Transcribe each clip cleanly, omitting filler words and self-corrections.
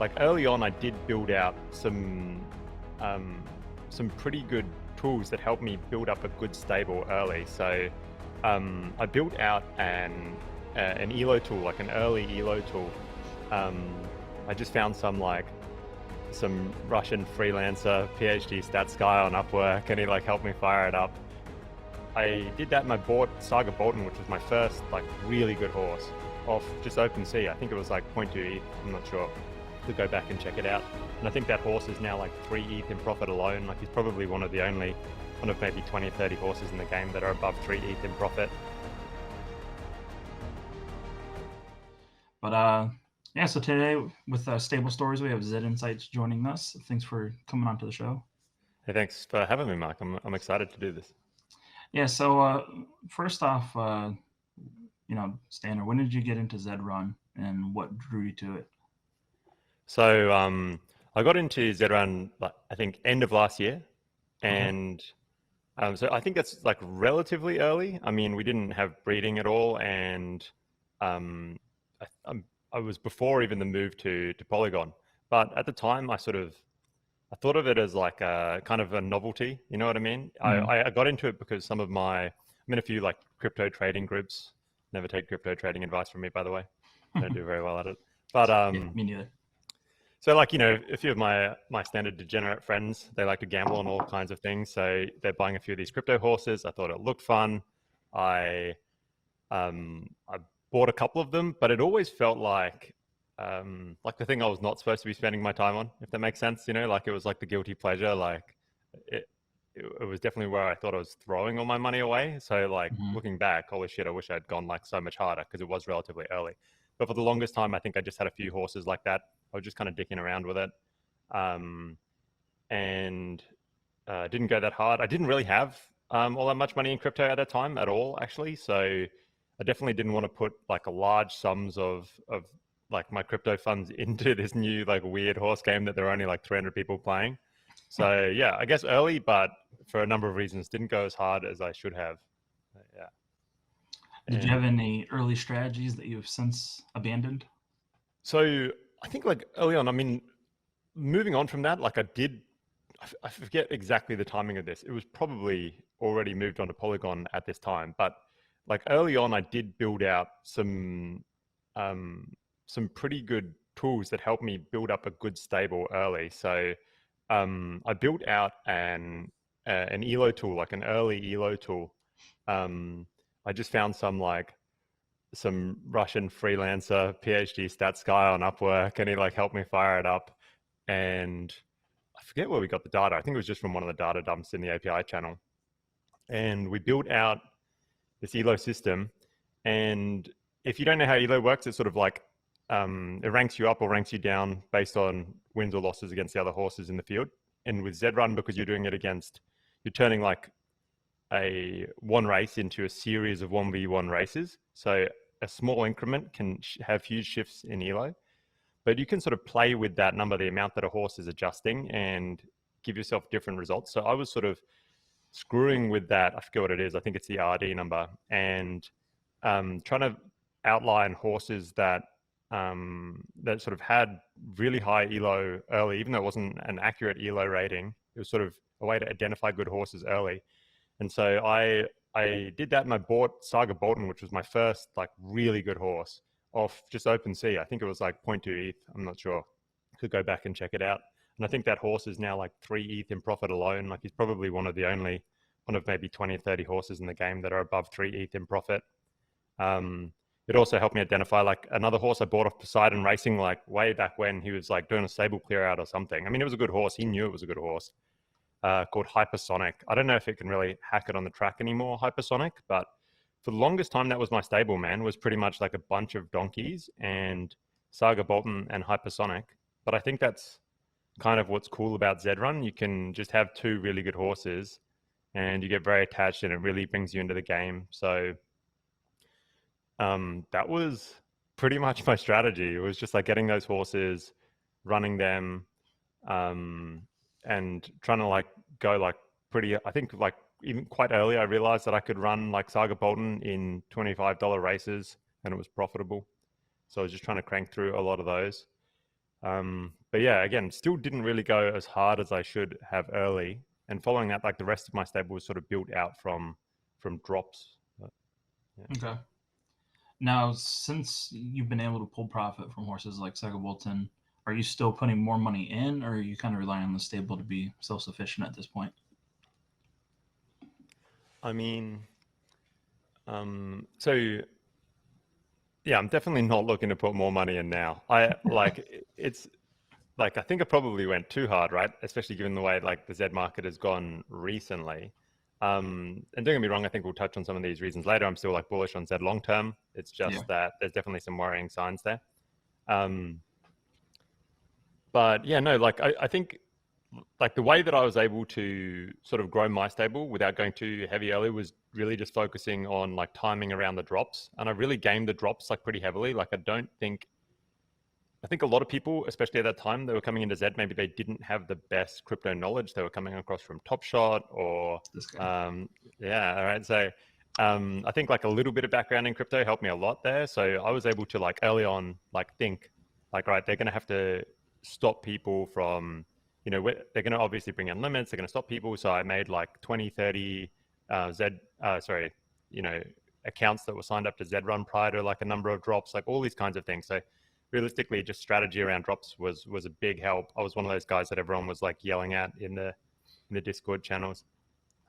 like early on, I did build out some pretty good tools that helped me build up a good stable early. So I built out an ELO tool, like an early ELO tool. I just found some Russian freelancer PhD stats guy on Upwork, and he like helped me fire it up. I did that and I bought Saga Bolton, which was my first like really good horse off just OpenSea. I think it was like 0.2 ETH, I'm not sure. To go back and check it out. And I think that horse is now like 3 ETH in profit alone. Like he's probably one of maybe 20 or 30 horses in the game that are above 3 ETH in profit. But yeah, so today with Stable Stories, we have Zed Insights joining us. Thanks for coming on to the show. Hey, thanks for having me, Mark. I'm excited to do this. Yeah, so first off, Standard, when did you get into Zed Run and what drew you to it? So I got into Zed Run, I think end of last year. And so I think that's like relatively early. I mean, we didn't have breeding at all. And I was before even the move to Polygon. But at the time, I thought of it as like a kind of a novelty. You know what I mean? I got into it because I'm in a few like crypto trading groups. Never take crypto trading advice from me, by the way. I don't do very well at it. But yeah, me neither. So like, a few of my standard degenerate friends, they like to gamble on all kinds of things. So they're buying a few of these crypto horses. I thought it looked fun. I bought a couple of them, but it always felt like the thing I was not supposed to be spending my time on, if that makes sense. Like it was like the guilty pleasure. Like it was definitely where I thought I was throwing all my money away. So like looking back, holy shit, I wish I'd gone like so much harder because it was relatively early. But for the longest time, I think I just had a few horses like that. I was just kind of dicking around with it, and didn't go that hard. I didn't really have all that much money in crypto at that time at all, actually. So I definitely didn't want to put like a large sums of like my crypto funds into this new like weird horse game that there are only like 300 people playing. So yeah, I guess early, but for a number of reasons, didn't go as hard as I should have. Yeah. Did you have any early strategies that you've since abandoned? So I think like early on, I mean, moving on from that, like I forget exactly the timing of this. It was probably already moved on to Polygon at this time, but like early on, I did build out some pretty good tools that helped me build up a good stable early. So I built out an ELO tool, like an early ELO tool. I just found some Russian freelancer PhD stats guy on Upwork, and he like helped me fire it up. And I forget where we got the data. I think it was just from one of the data dumps in the API channel. And we built out this ELO system. And if you don't know how ELO works, it's sort of like it ranks you up or ranks you down based on wins or losses against the other horses in the field. And with Zed Run, because you're turning like one race into a series of 1v1 races. So a small increment can have huge shifts in ELO, but you can sort of play with that number, the amount that a horse is adjusting, and give yourself different results. So I was sort of screwing with that. I forget what it is. I think it's the RD number, and trying to outline horses that sort of had really high ELO early, even though it wasn't an accurate ELO rating. It was sort of a way to identify good horses early. And so I did that, and I bought Saga Bolton, which was my first like really good horse off just OpenSea. I think it was like 0.2 ETH. I'm not sure. Could go back and check it out. And I think that horse is now like 3 ETH in profit alone. Like he's probably one of maybe 20 or 30 horses in the game that are above 3 ETH in profit. It also helped me identify like another horse I bought off Poseidon Racing like way back when he was like doing a stable clear out or something. I mean, it was a good horse. He knew it was a good horse. Called Hypersonic. I don't know if it can really hack it on the track anymore, Hypersonic, but for the longest time, that was my stable, man. Was pretty much like a bunch of donkeys and Saga Bolton and Hypersonic. But I think that's kind of what's cool about Zed Run. You can just have two really good horses and you get very attached and it really brings you into the game. So that was pretty much my strategy. It was just like getting those horses, running them, and trying to like go like pretty, I think like even quite early, I realized that I could run like Saga Bolton in $25 races and it was profitable. So I was just trying to crank through a lot of those. But yeah, again, still didn't really go as hard as I should have early. And following that, like the rest of my stable was sort of built out from drops. Yeah. Okay. Now, since you've been able to pull profit from horses like Saga Bolton, are you still putting more money in, or are you kind of relying on the stable to be self-sufficient at this point? I mean, so yeah, I'm definitely not looking to put more money in now. It's like I think I probably went too hard, right? Especially given the way like the Zed market has gone recently. And don't get me wrong, I think we'll touch on some of these reasons later. I'm still like bullish on Zed long term. It's just that there's definitely some worrying signs there. But yeah, no, like I think like the way that I was able to sort of grow my stable without going too heavy early was really just focusing on like timing around the drops. And I really gamed the drops like pretty heavily. Like I think a lot of people, especially at that time, they were coming into Zed, maybe they didn't have the best crypto knowledge. They were coming across from Top Shot or, yeah, all right. So I think like a little bit of background in crypto helped me a lot there. So I was able to like early on, like think like, right, they're going to have to stop people from, they're going to obviously bring in limits. They're going to stop people. So I made like 20, 30 accounts that were signed up to Zed Run prior to like a number of drops, like all these kinds of things. So realistically, just strategy around drops was a big help. I was one of those guys that everyone was like yelling at in the Discord channels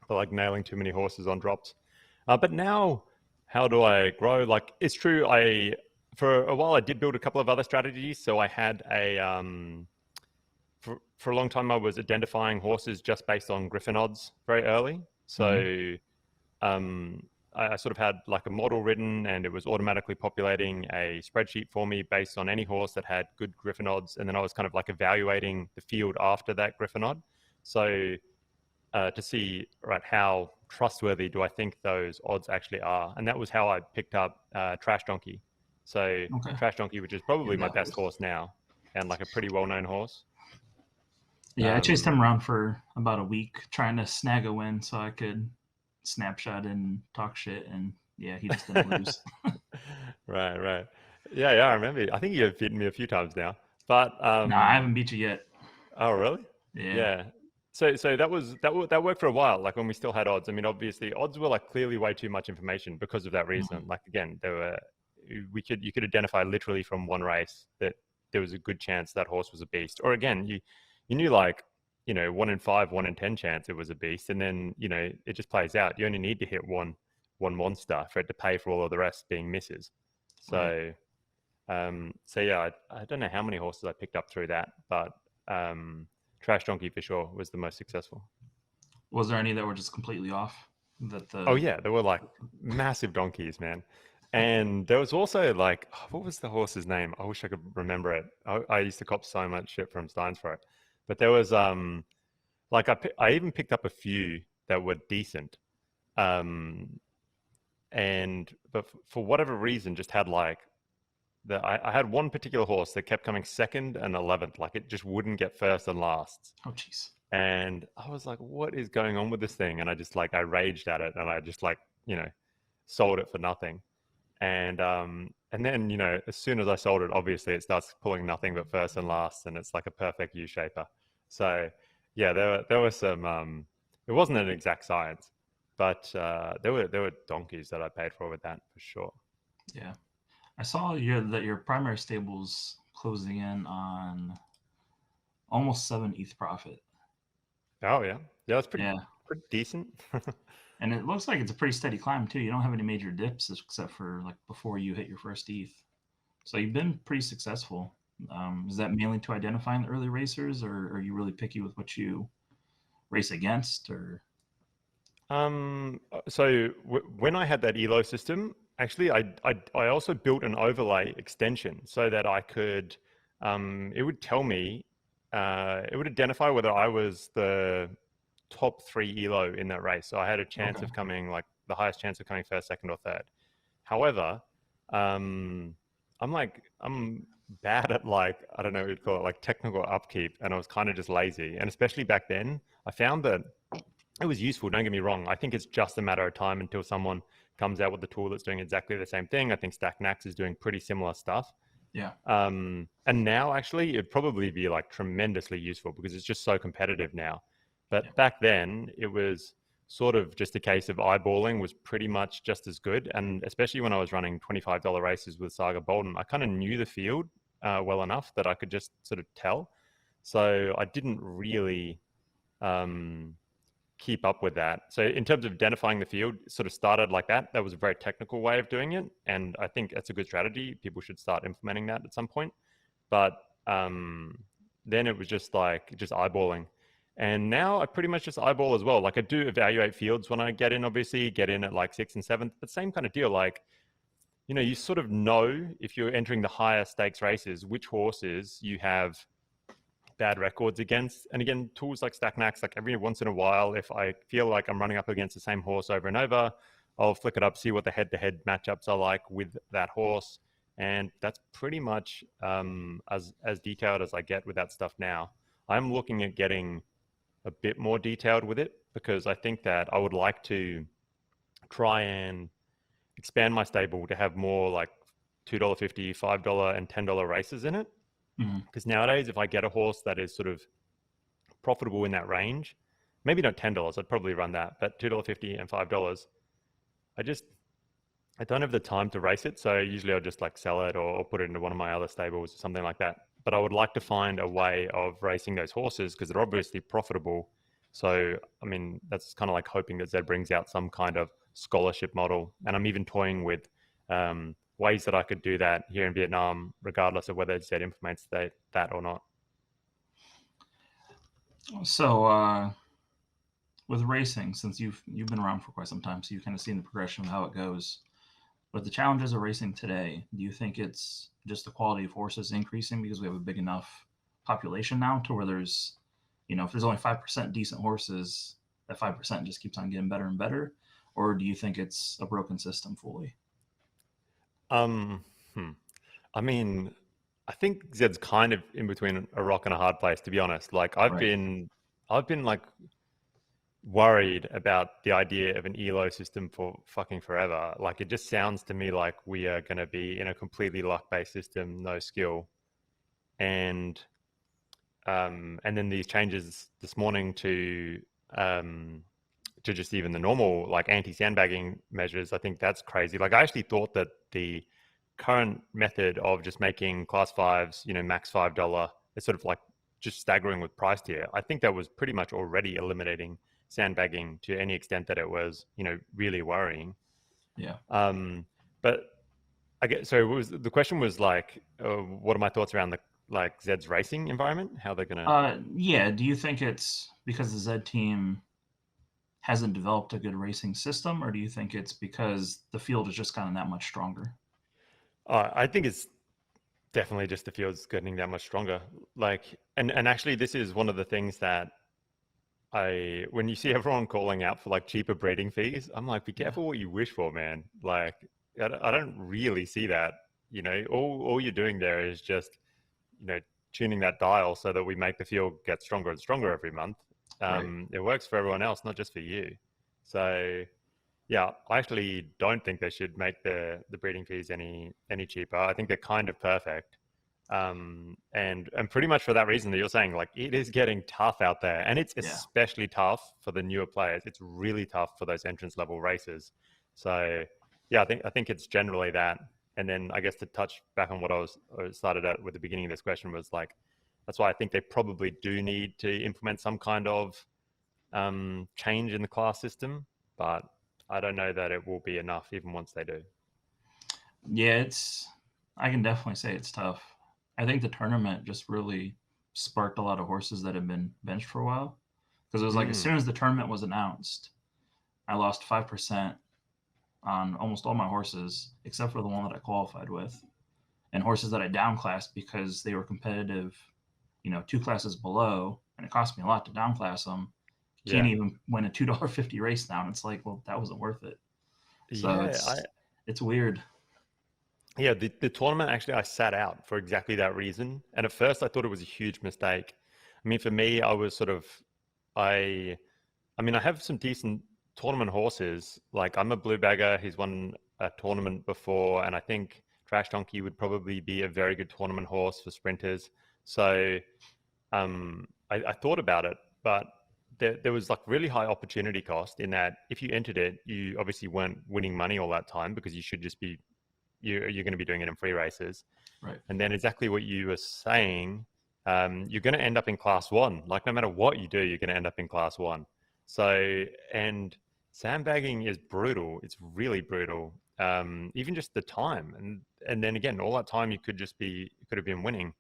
for like nailing too many horses on drops. But now, how do I grow? Like it's true, for a while I did build a couple of other strategies. So I had for a long time I was identifying horses just based on Griffin odds very early. So I sort of had like a model written and it was automatically populating a spreadsheet for me based on any horse that had good Griffin odds. And then I was kind of like evaluating the field after that Griffin odd. So to see, right, how trustworthy do I think those odds actually are? And that was how I picked up Trash Donkey. So Trash Donkey, which is probably my best horse now and like a pretty well-known horse. Yeah, I chased him around for about a week trying to snag a win so I could snapshot and talk shit, and yeah, he just didn't lose. Right. Yeah, I remember. I think you've beaten me a few times now, but no, I haven't beat you yet. Oh, really? Yeah. So that worked for a while. Like when we still had odds. I mean, obviously, odds were like clearly way too much information because of that reason. Like again, you could identify literally from one race that there was a good chance that horse was a beast. Or again, you knew like 1 in 5, 1 in 10 chance it was a beast, and then it just plays out. You only need to hit one monster for it to pay for all of the rest being misses. So, yeah, I don't know how many horses I picked up through that, but Trash Donkey for sure was the most successful. Was there any that were just completely off? Oh yeah, there were like massive donkeys, man. And there was also like, what was the horse's name? I wish I could remember it. I used to cop so much shit from Steins for it. But there was like I even picked up a few that were decent, but for whatever reason, just had like I had one particular horse that kept coming second and 11th, like it just wouldn't get first and last. Oh jeez. And I was like, what is going on with this thing? And I just like I raged at it, and I just like sold it for nothing. And then as soon as I sold it, obviously it starts pulling nothing but first and last, and it's like a perfect U-shaper. So yeah, there were some. It wasn't an exact science, but there were donkeys that I paid for with that for sure. Yeah, I saw that your primary stable's closing in on almost 7 ETH profit. Oh yeah, that's pretty decent. And it looks like it's a pretty steady climb too. You don't have any major dips except for like before you hit your first ETH. So you've been pretty successful. Is that mainly to identifying the early racers, or are you really picky with what you race against? Or so when I had that ELO system, actually, I also built an overlay extension so that I could, it would tell me, it would identify whether I was the top 3 ELO in that race. So I had a chance of coming, like the highest chance of coming first, second, or third. However, I'm bad at like, I don't know what you'd call it, like technical upkeep. And I was kind of just lazy. And especially back then, I found that it was useful. Don't get me wrong. I think it's just a matter of time until someone comes out with a tool that's doing exactly the same thing. I think StackNax is doing pretty similar stuff. Yeah. And now actually it'd probably be like tremendously useful because it's just so competitive now. But Yeah. back then it was sort of just a case of eyeballing was pretty much just as good. And especially when I was running $25 races with Saga Bolden, I kind of knew the field well enough that I could just sort of tell. So I didn't really keep up with that. So in terms of identifying the field, it sort of started like that. That was a very technical way of doing it. And I think that's a good strategy. People should start implementing that at some point. But then it was just like just eyeballing. And now I pretty much just eyeball as well. Like I do evaluate fields when I get in, obviously, get in at like 6th and 7th, but same kind of deal. Like, you know, you sort of know if you're entering the higher stakes races, which horses you have bad records against. And again, tools like StackMax, like every once in a while, if I feel like I'm running up against the same horse over and over, I'll flick it up, see what the head-to-head matchups are like with that horse. And that's pretty much as detailed as I get with that stuff now. I'm looking at getting a bit more detailed with it because I think that I would like to try and expand my stable to have more like $2.50, $5, and $10 races in it. Because nowadays, if I get a horse that is sort of profitable in that range, maybe not $10, I'd probably run that, but $2.50 and $5, I don't have the time to race it. So usually I'll just like sell it or put it into one of my other stables or something like that. But I would like to find a way of racing those horses because they're obviously profitable. So, I mean, that's kind of like hoping that Zed brings out some kind of scholarship model. And I'm even toying with ways that I could do that here in Vietnam, regardless of whether Zed implements that or not. So with racing, since you've been around for quite some time, so you've kind of seen the progression of how it goes. With the challenges of racing today, do you think it's just the quality of horses increasing because we have a big enough population now to where there's, if there's only 5% decent horses, that 5% just keeps on getting better and better? Or do you think it's a broken system fully? I mean, I think Zed's kind of in between a rock and a hard place, to be honest. Like I've been like worried about the idea of an ELO system for fucking forever. Like it just sounds to me like we are going to be in a completely luck-based system, no skill. And then these changes this morning to just even the normal like anti-sandbagging measures, I think that's crazy. Like I actually thought that the current method of just making class fives, max $5, is sort of like just staggering with price tier. I think that was pretty much already eliminating sandbagging to any extent that it was, really worrying. Yeah. But I guess so. The question was like, what are my thoughts around like Zed's racing environment? How they're gonna? Yeah. Do you think it's because the Zed team hasn't developed a good racing system, or do you think it's because the field has just gotten that much stronger? I think it's definitely just the field's getting that much stronger. Like, and actually, this is one of the things that when you see everyone calling out for like cheaper breeding fees, I'm like, be careful what you wish for, man. Like, I don't really see that. All you're doing there is just, tuning that dial so that we make the field get stronger and stronger every month. It works for everyone else, not just for you. So, yeah, I actually don't think they should make the breeding fees any cheaper. I think they're kind of perfect. And pretty much for that reason that you're saying, like it is getting tough out there, and it's especially tough for the newer players. It's really tough for those entrance level races. So yeah, I think it's generally that. And then I guess to touch back on what I started at with the beginning of this question was like, that's why I think they probably do need to implement some kind of change in the class system, but I don't know that it will be enough even once they do. Yeah, I can definitely say it's tough. I think the tournament just really sparked a lot of horses that had been benched for a while. Because it was like as soon as the tournament was announced, I lost 5% on almost all my horses, except for the one that I qualified with. And horses that I downclassed because they were competitive, 2 classes below, and it cost me a lot to downclass them. Can't even win a $2.50 race now. And it's like, well, that wasn't worth it. So it's weird. Yeah, the tournament, actually, I sat out for exactly that reason. And at first, I thought it was a huge mistake. I mean, for me, I was sort of, I have some decent tournament horses. Like, I'm a blue bagger. He's won a tournament before. And I think Trash Donkey would probably be a very good tournament horse for sprinters. So I thought about it, but there was like really high opportunity cost in that if you entered it, you obviously weren't winning money all that time because you should just be, you're going to be doing it in free races. Right. And then exactly what you were saying, you're going to end up in class 1. Like no matter what you do, you're going to end up in class 1. So, and sandbagging is brutal. It's really brutal. Even just the time. And then again, all that time you could have been winning.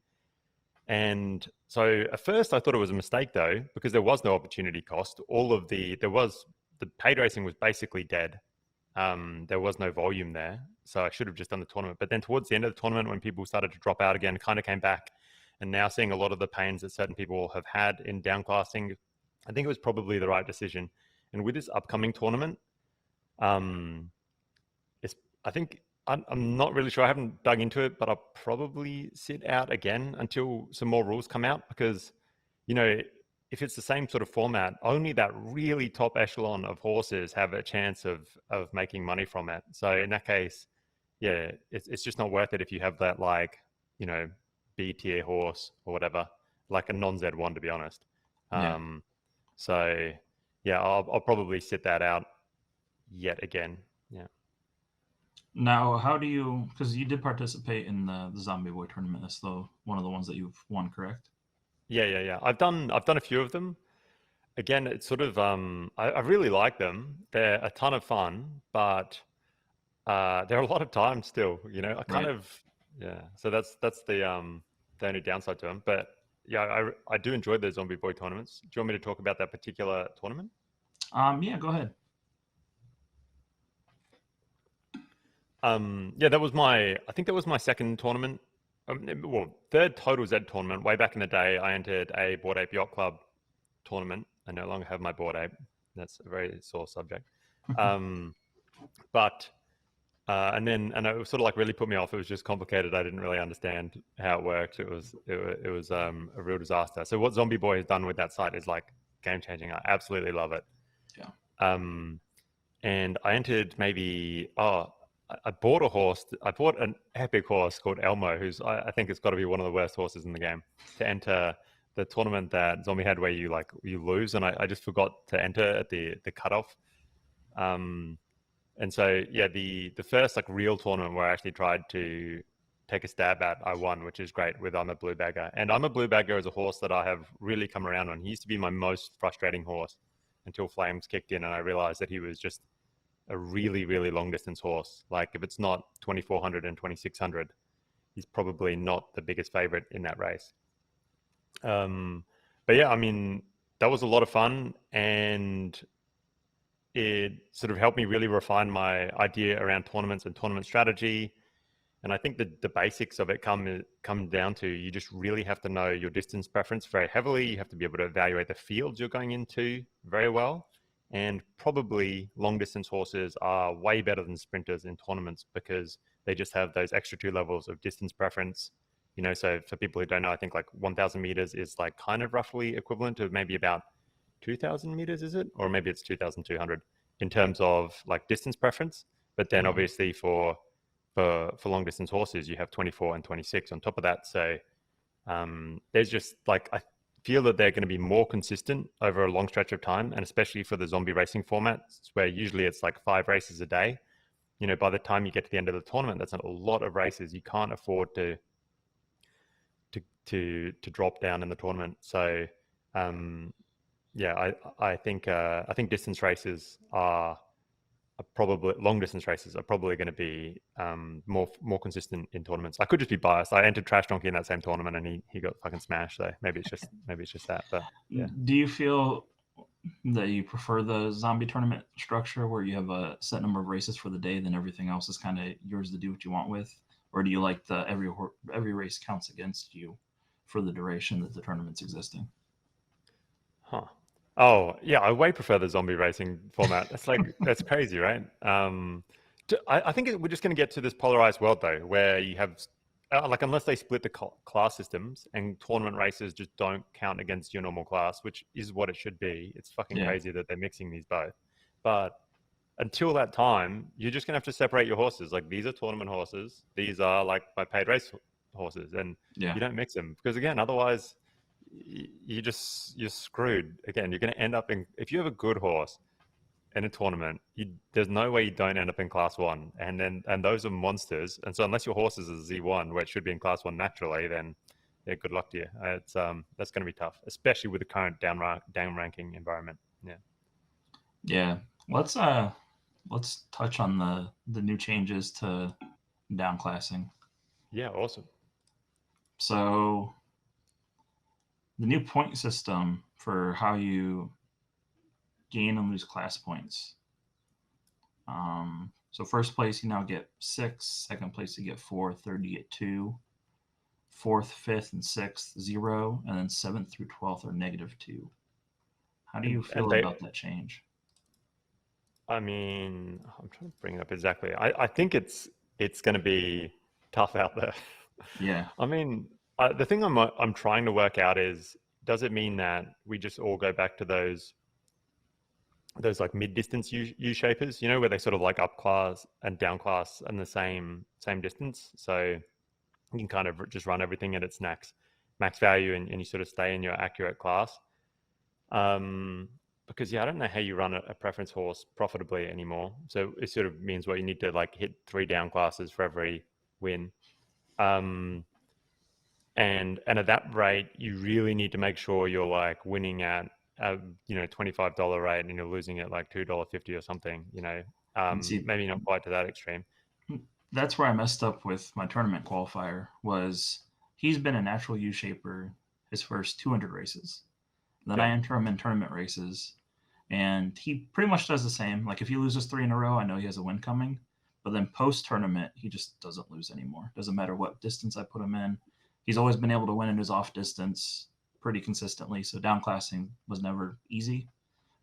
And so at first I thought it was a mistake though, because there was no opportunity cost. The paid racing was basically dead. There was no volume there. So I should have just done the tournament. But then towards the end of the tournament, when people started to drop out again, kind of came back. And now seeing a lot of the pains that certain people have had in downclassing, I think it was probably the right decision. And with this upcoming tournament, I'm not really sure. I haven't dug into it, but I'll probably sit out again until some more rules come out because, if it's the same sort of format, only that really top echelon of horses have a chance of making money from it. So in that case, yeah, it's just not worth it if you have that B tier horse or whatever, like a non-Z1 to be honest. Yeah. So yeah, I'll probably sit that out yet again. Yeah. Now, how do you? Because you did participate in the Zombie Boy tournament. That's one of the ones that you've won, correct? Yeah. I've done a few of them. Again, it's sort of I really like them. They're a ton of fun, but they're a lot of time still. I kind of So that's the only downside to them. But yeah, I do enjoy the Zombie Boy tournaments. Do you want me to talk about that particular tournament? Yeah, go ahead. Yeah, I think that was my second tournament. Third total Zed tournament. Way back in the day, I entered a Bored Ape Yacht Club tournament. I no longer have my Bored Ape. That's a very sore subject. But and it sort of like really put me off. It was just complicated. I didn't really understand how it worked. It was a real disaster. So what Zombie Boy has done with that site is like game changing. I absolutely love it. Yeah. And I entered I bought a horse. I bought an epic horse called Elmo, who's I think it's got to be one of the worst horses in the game to enter the tournament that Zombie had, where you lose, and I just forgot to enter at the cutoff. And so yeah, the first real tournament where I actually tried to take a stab at, I won, which is great with I'm a Blue Bagger. And I'm a Blue Bagger is a horse that I have really come around on. He used to be my most frustrating horse until Flames kicked in, and I realized that he was just a really, really long distance horse. Like if it's not 2,400 and 2,600, he's probably not the biggest favorite in that race. But yeah, I mean, that was a lot of fun, and it sort of helped me really refine my idea around tournaments and tournament strategy. And I think the basics of it come down to, you just really have to know your distance preference very heavily. You have to be able to evaluate the fields you're going into very well. And probably long distance horses are way better than sprinters in tournaments because they just have those extra 2 levels of distance preference. So for people who don't know, I think 1,000 meters is kind of roughly equivalent to maybe about 2,000 meters, is it? Or maybe it's 2,200 in terms of distance preference. But then obviously for long distance horses, you have 24 and 26 on top of that. So there's just I feel that they're going to be more consistent over a long stretch of time, and especially for the zombie racing format, where usually it's 5 races a day. By the time you get to the end of the tournament, that's a lot of races. You can't afford to drop down in the tournament. So yeah, I think distance races are probably, long distance races are probably going to be more consistent in tournaments. I could just be biased. I entered Trash Donkey in that same tournament and he got fucking smashed. So maybe it's just that. But yeah. Do you feel that you prefer the zombie tournament structure where you have a set number of races for the day, then everything else is kind of yours to do what you want with? Or do you like the every race counts against you for the duration that the tournament's existing? Huh. Oh yeah, I way prefer the zombie racing format. It's that's crazy, right? I think we're just going to get to this polarized world though, where you have unless they split the class systems and tournament races just don't count against your normal class, which is what it should be. It's fucking crazy that they're mixing these both. But until that time, you're just gonna have to separate your horses. Like, these are tournament horses, these are like my paid race horses, and Yeah. you don't mix them, because again, otherwise you're screwed. Again, you're gonna end up in, if you have a good horse in a tournament, there's no way you don't end up in class one, and those are monsters. And so unless your horse is a Z1 where it should be in class one naturally, then yeah, good luck to you. It's that's going to be tough, especially with the current down ranking environment. Yeah. Yeah. Let's touch on the new changes to downclassing. Yeah, awesome. So the new point system for how you gain and lose class points. So first place you now get 6, second place you get 4, third you get 2, fourth, fifth, and sixth 0, and then 7th through 12th are -2. How do you feel about that change? I mean, I'm trying to bring it up exactly. I think it's going to be tough out there. Yeah. I mean, the thing I'm trying to work out is, does it mean that we just all go back to those like mid-distance U-shapers, you know, where they sort of like up class and down class and the same distance? So you can kind of just run everything at its max value, and you sort of stay in your accurate class. Because yeah, I don't know how you run a preference horse profitably anymore. So it sort of means, what, you need to like hit 3 down classes for every win. And at that rate, you really need to make sure you're like winning at a, you know, $25 rate, and you're losing at like $2.50 or something, you know. See, maybe not quite to that extreme. that's where I messed up with my tournament qualifier. Was he's been a natural U-shaper his first 200 races. Then I enter him in tournament races, and he pretty much does the same. Like if he loses 3 in a row, I know he has a win coming. But then post-tournament, he just doesn't lose anymore. Doesn't matter what distance I put him in. He's always been able to win in his off distance pretty consistently. So downclassing was never easy,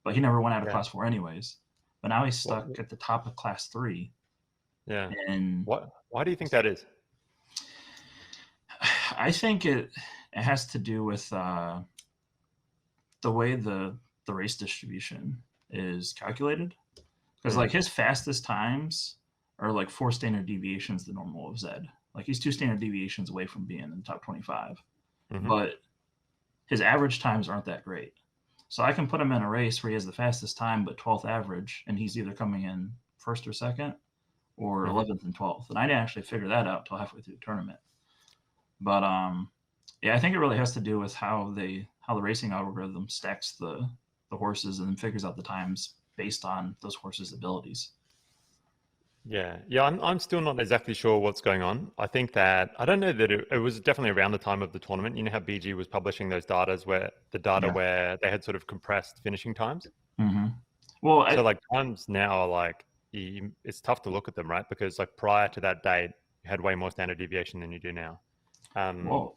but he never went out of class 4 anyways. But now he's stuck at the top of class 3. Yeah. And why do you think that is? I think it has to do with the way the race distribution is calculated. Because like his fastest times are like 4 standard deviations the normal of Zed. Like he's 2 standard deviations away from being in the top 25. But his average times aren't that great. So I can put him in a race where he has the fastest time but 12th average, and he's either coming in first or second, or 11th and 12th. And I didn't actually figure that out until halfway through the tournament. But yeah, I think it really has to do with how the racing algorithm stacks the horses and then figures out the times based on those horses' abilities. Yeah, I'm still not exactly sure what's going on. I think that, I don't know that it was definitely around the time of the tournament. You know how BG was publishing those where they had sort of compressed finishing times. Well, so like times now are like, it's tough to look at them, right? Because like prior to that date, you had way more standard deviation than you do now. Well,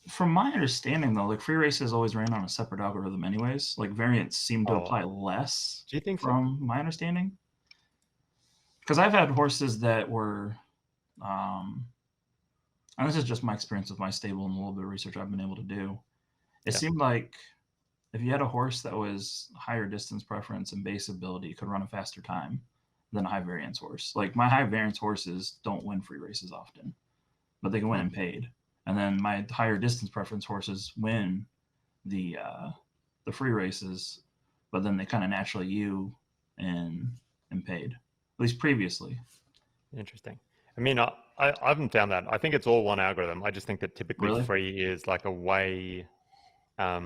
from my understanding though, like free races always ran on a separate algorithm anyways. Like variants seem to apply less. Do you think from my understanding? Because I've had horses that were, and this is just my experience with my stable and a little bit of research I've been able to do. It seemed like if you had a horse that was higher distance preference and base ability, could run a faster time than a high variance horse. Like my high variance horses don't win free races often, but they can win in paid. And then my higher distance preference horses win the free races, but then they kind of naturally in paid, at least previously. Interesting. I mean, I haven't found that. I think it's all one algorithm. I just think that typically free is like a way. I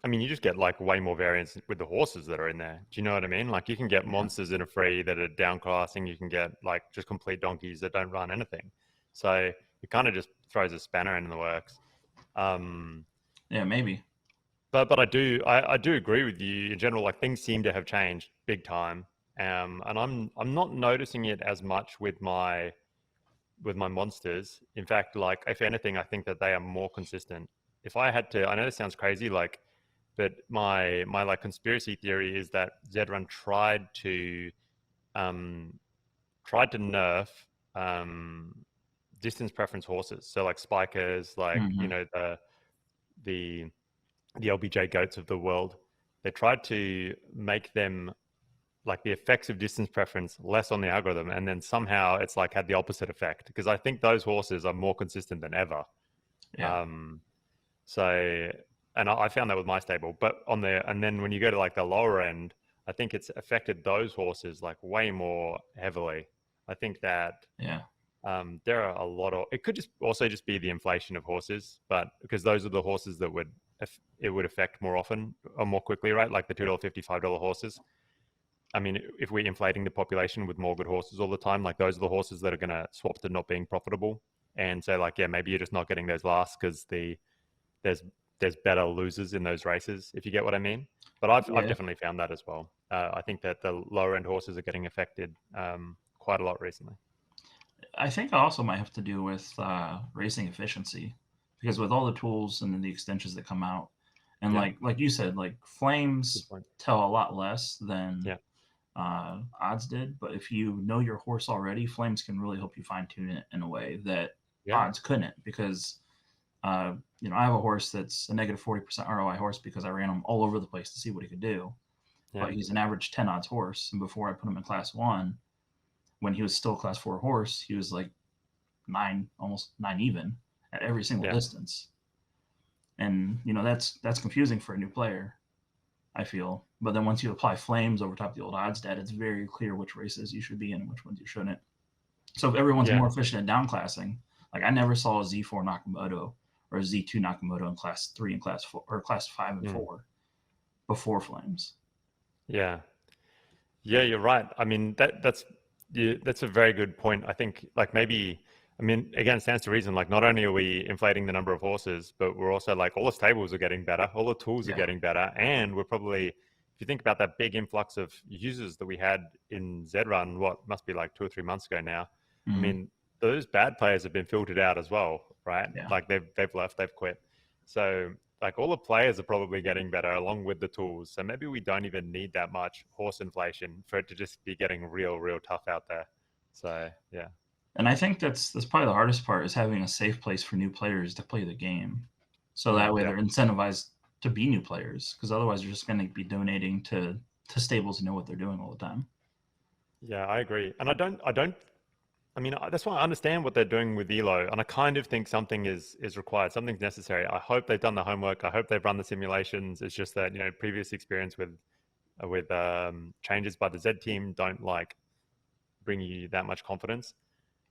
mean, you just get like way more variance with the horses that are in there. Do you know what I mean? Like you can get monsters in a free that are downclassing. You can get like just complete donkeys that don't run anything. So it kind of just throws a spanner in the works. Yeah, maybe. But I do agree with you in general. Like things seem to have changed big time, and I'm not noticing it as much with my monsters. In fact, like if anything, I think that they are more consistent. If I had to, I know this sounds crazy, like, but my like conspiracy theory is that Zedrun tried to nerf distance preference horses. So like spikers, like you know the LBJ goats of the world. They tried to make them like the effects of distance preference less on the algorithm, and then somehow it's like had the opposite effect, because I think those horses are more consistent than ever. Yeah. So, and I found that with my stable, but and then when you go to like the lower end, I think it's affected those horses like way more heavily. I think that Yeah. there are a lot of, it could just also just be the inflation of horses, but because those are the horses that it would affect more often or more quickly, right? Like the $2.50, $5 horses. I mean, if we're inflating the population with more good horses all the time, like those are the horses that are going to swap to not being profitable. And so like, yeah, maybe you're just not getting those last because there's there's better losers in those races, if you get what I mean. But I've definitely found that as well. I think that the lower end horses are getting affected quite a lot recently. I think also might have to do with racing efficiency, because with all the tools and the extensions that come out, and Yeah. like you said, like Good flames point. tell a lot less than Yeah. odds did. But if you know your horse already, flames can really help you fine tune it in a way that Yeah. odds couldn't. Because you know, I have a horse that's a negative 40% ROI horse because I ran him all over the place to see what he could do. Yeah. But he's an average 10 odds horse, and before I put him in class 1, when he was still a class 4 horse, he was like 9, almost 9 even at every single distance. And you know, that's confusing for a new player, I feel. But then once you apply flames over top of the old odds data, it's very clear which races you should be in and which ones you shouldn't. So if everyone's more efficient at downclassing, like I never saw a Z4 Nakamoto or a Z2 Nakamoto in class 3 and class 4 or class 5 and 4 before flames. Yeah. Yeah, you're right. I mean, that's a very good point. I think like maybe, I mean, again, it stands to reason, like not only are we inflating the number of horses, but we're also like all the stables are getting better, all the tools are getting better. And we're probably, if you think about that big influx of users that we had in Zed Run, what must be like 2 or 3 months ago now. I mean, those bad players have been filtered out as well, right? Yeah. Like they've left, they've quit. So like all the players are probably getting better along with the tools. So maybe we don't even need that much horse inflation for it to just be getting real tough out there. So yeah. And I think that's probably the hardest part, is having a safe place for new players to play the game. So that way they're incentivized to be new players, because otherwise you're just going to be donating to stables who know what they're doing all the time. Yeah, I agree. And I mean, that's why I understand what they're doing with Elo, and I kind of think something is required, something's necessary. I hope they've done the homework. I hope they've run the simulations. It's just that, you know, previous experience with changes by the Zed team don't like bring you that much confidence.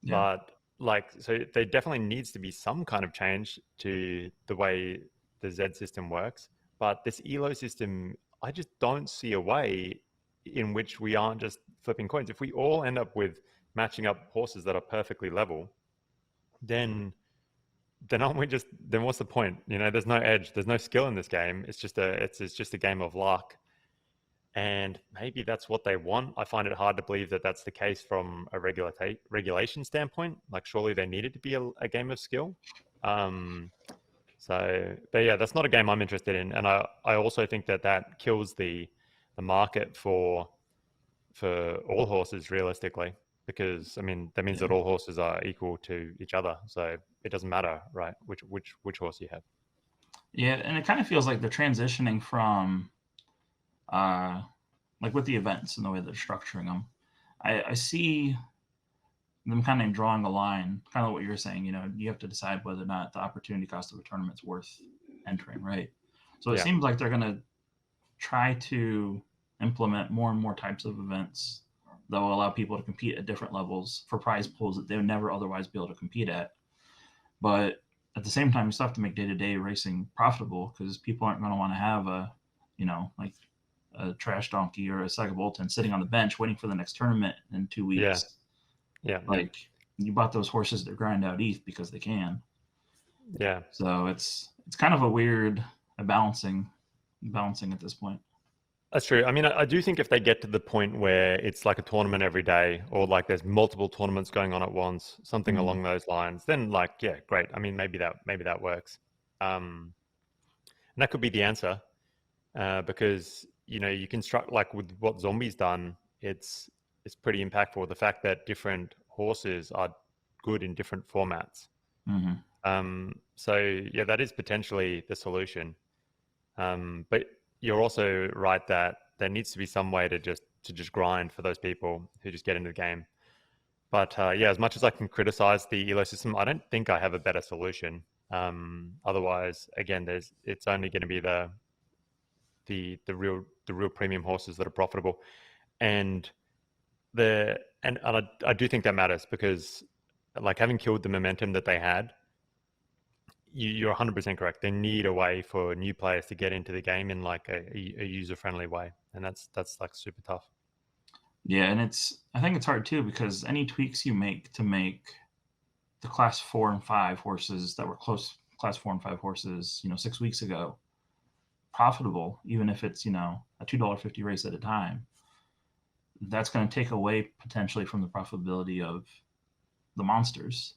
Yeah. But like, so there definitely needs to be some kind of change to the way the Zed system works. But this Elo system, I just don't see a way in which we aren't just flipping coins. If we all end up with matching up horses that are perfectly level, then aren't we just, then what's the point? You know, there's no edge, there's no skill in this game. It's just a game of luck. And maybe that's what they want. I find it hard to believe that that's the case from a regulation standpoint. Like surely they need it to be a game of skill. So, but yeah, that's not a game I'm interested in. And I also think that kills the market for all horses realistically, because I mean that means that all horses are equal to each other, so it doesn't matter, right, which horse you have. Yeah, and it kind of feels like they're transitioning from like with the events and the way they're structuring them. I see them kind of drawing a line, kind of what you're saying. You know, you have to decide whether or not the opportunity cost of a tournament's worth entering, right? So it seems like they're going to try to implement more and more types of events that will allow people to compete at different levels for prize pools that they would never otherwise be able to compete at. But at the same time, you still have to make day-to-day racing profitable, because people aren't going to want to have a, you know, like a trash donkey or a Saga Bolton sitting on the bench waiting for the next tournament in 2 weeks. Like you bought those horses that grind out ETH because they can. Yeah. So it's kind of a weird balancing at this point. That's true. I mean, I do think if they get to the point where it's like a tournament every day, or like there's multiple tournaments going on at once, something along those lines, then like, yeah, great. I mean, maybe that works. And that could be the answer, because, you know, you construct, like with what Zombie's done, it's pretty impactful. The fact that different horses are good in different formats. So yeah, that is potentially the solution. But you're also right that there needs to be some way to just to just grind for those people who just get into the game. But yeah, as much as I can criticize the elo system, I don't think I have a better solution. Otherwise, again, it's only going to be the real premium horses that are profitable, and I do think that matters, because like having killed the momentum that they had, you're 100% correct. They need a way for new players to get into the game in like a user-friendly way, and that's like super tough. Yeah, and I think it's hard too, because any tweaks you make to make the class 4 and 5 horses that were close class 4 and 5 horses, 6 weeks ago, profitable, even if it's, a $2.50 race at a time, that's going to take away potentially from the profitability of the monsters.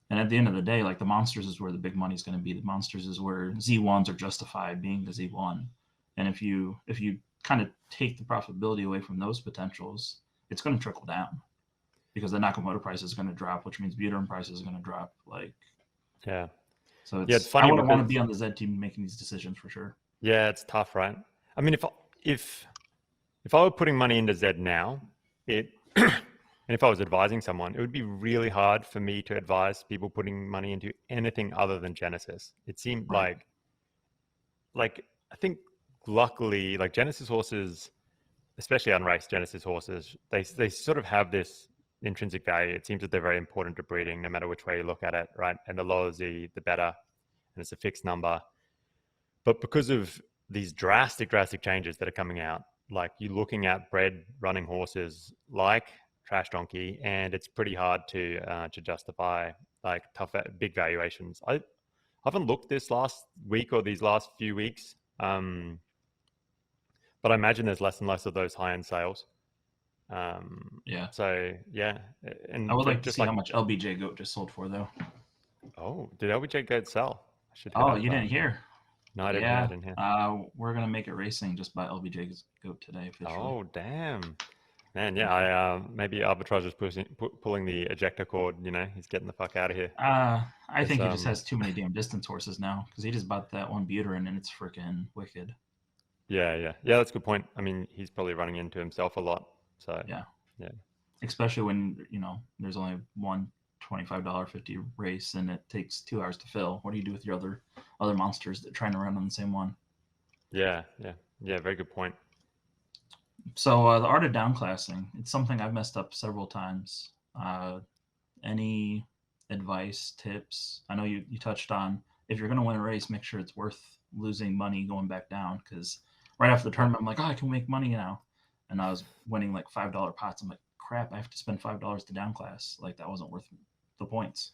And at the end of the day, like, the monsters is where the big money is going to be. The monsters is where Z1s are justified being the Z1. And if you kind of take the profitability away from those potentials, it's going to trickle down, because the Nakamoto price is going to drop, which means Buterin prices are going to drop. Like, yeah. So it's funny. I wouldn't want to be on the Zed team making these decisions for sure. Yeah, it's tough, right? I mean, if I were putting money into Zed now, and if I was advising someone, it would be really hard for me to advise people putting money into anything other than Genesis. It seemed like I think luckily, like, Genesis horses, especially unraced Genesis horses, they sort of have this intrinsic value. It seems that they're very important to breeding, no matter which way you look at it, right? And the lower Z, the better, and it's a fixed number. But because of these drastic changes that are coming out, like, you're looking at bred running horses like Trash Donkey, and it's pretty hard to justify like tough big valuations. I haven't looked this last week or these last few weeks, but I imagine there's less and less of those high-end sales. Yeah. So yeah, and I would like to see how much LBJ Goat just sold for, though. Oh, did LBJ Goat sell? You didn't hear? No, I didn't hear. We're gonna make it racing just by LBJ Goat today officially. Oh, damn. Man, yeah, maybe Arbitrage is pulling the ejector cord. He's getting the fuck out of here. I think he just has too many damn distance horses now, because he just bought that one Buterin and it's freaking wicked. Yeah, that's a good point. I mean, he's probably running into himself a lot. So yeah. Especially when there's only one $25.50 race and it takes 2 hours to fill. What do you do with your other monsters that are trying to run on the same one? Yeah. Very good point. So the art of downclassing, it's something I've messed up several times. Any advice, tips? I know you touched on, if you're going to win a race, make sure it's worth losing money going back down, because right after the tournament, I'm like, I can make money now. And I was winning like $5 pots. I'm like, crap, I have to spend $5 to downclass. Like, that wasn't worth the points.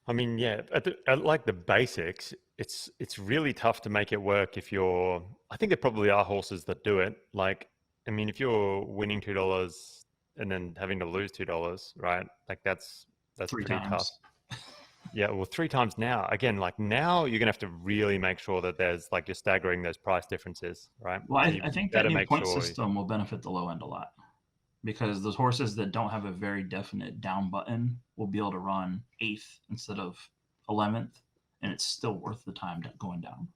I mean, yeah, at like the basics, it's really tough to make it work if you're, I think there probably are horses that do it. Like, I mean, if you're winning $2 and then having to lose $2, right? Like, that's Three pretty times. tough. Yeah, well, 3 times now. Again, like, now you're gonna have to really make sure that there's, like, you're staggering those price differences, right? Well, So I think that new point system will benefit the low end a lot, because those horses that don't have a very definite down button will be able to run 8th instead of 11th, and it's still worth the time going down.